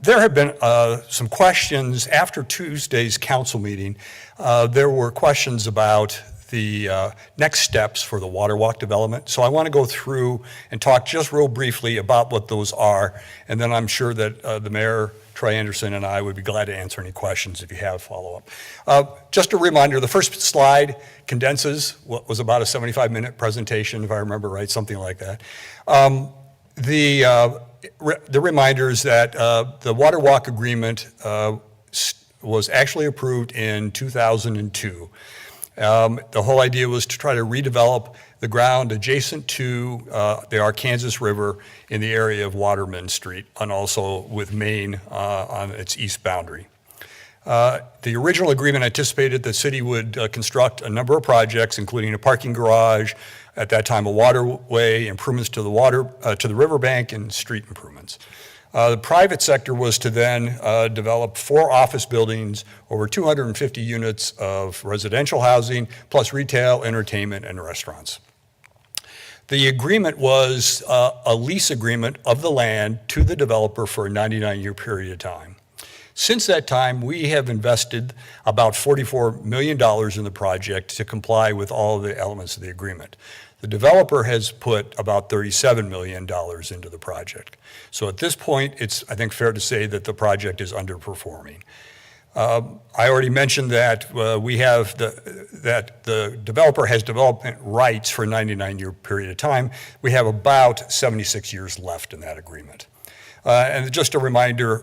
There have been some questions after Tuesday's council meeting. There were questions about the next steps for the WaterWalk development. So I want to go through and talk just real briefly about what those are, and then I'm sure that the mayor, Troy Anderson, and I would be glad to answer any questions if you have follow-up. Just a reminder, the first slide condenses what was about a 75-minute presentation, if I remember right, something like that. The reminder is that the WaterWalk agreement was actually approved in 2002. The whole idea was to try to redevelop the ground adjacent to the Arkansas River in the area of Waterman Street, and also with Maine on its east boundary. The original agreement anticipated the city would construct a number of projects, including a parking garage, at that time a waterway, improvements to the riverbank, and street improvements. The private sector was to then develop 4 office buildings, over 250 units of residential housing, plus retail, entertainment, and restaurants. The agreement was a lease agreement of the land to the developer for a 99-year period of time. Since that time, we have invested about $44 million in the project to comply with all of the elements of the agreement. The developer has put about $37 million into the project. So at this point, it's, I think, fair to say that the project is underperforming. I already mentioned that that the developer has development rights for a 99-year period of time. We have about 76 years left in that agreement. And just a reminder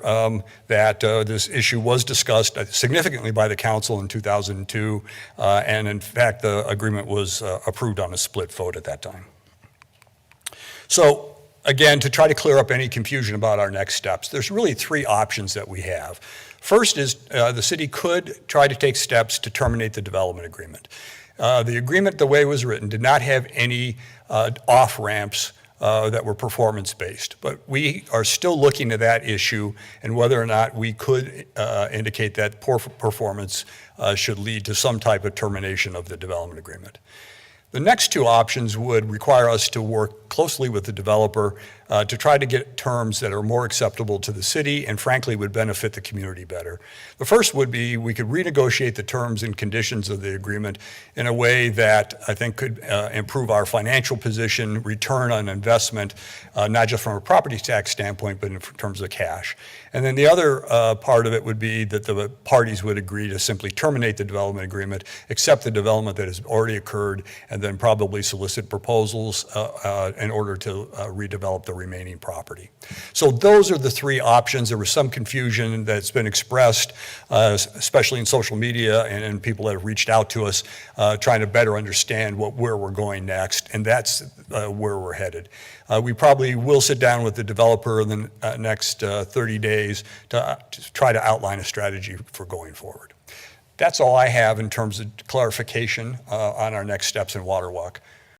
that this issue was discussed significantly by the council in 2002, and in fact the agreement was approved on a split vote at that time. So again, to try to clear up any confusion about our next steps, there's really 3 options that we have. First is the city could try to take steps to terminate the development agreement. The agreement, the way it was written, did not have any off-ramps that were performance-based. But we are still looking at that issue and whether or not we could indicate that poor performance should lead to some type of termination of the development agreement. The next 2 options would require us to work closely with the developer to try to get terms that are more acceptable to the city and frankly would benefit the community better. The first would be we could renegotiate the terms and conditions of the agreement in a way that I think could improve our financial position, return on investment, not just from a property tax standpoint, but in terms of cash. And then the other part of it would be that the parties would agree to simply terminate the development agreement, accept the development that has already occurred, and then probably solicit proposals in order to redevelop the remaining property. So those are the 3 options. There was some confusion that's been expressed, especially in social media and people that have reached out to us trying to better understand where we're going next, and that's where we're headed. We probably will sit down with the developer in the next 30 days to try to outline a strategy for going forward. That's all I have in terms of clarification on our next steps in WaterWalk.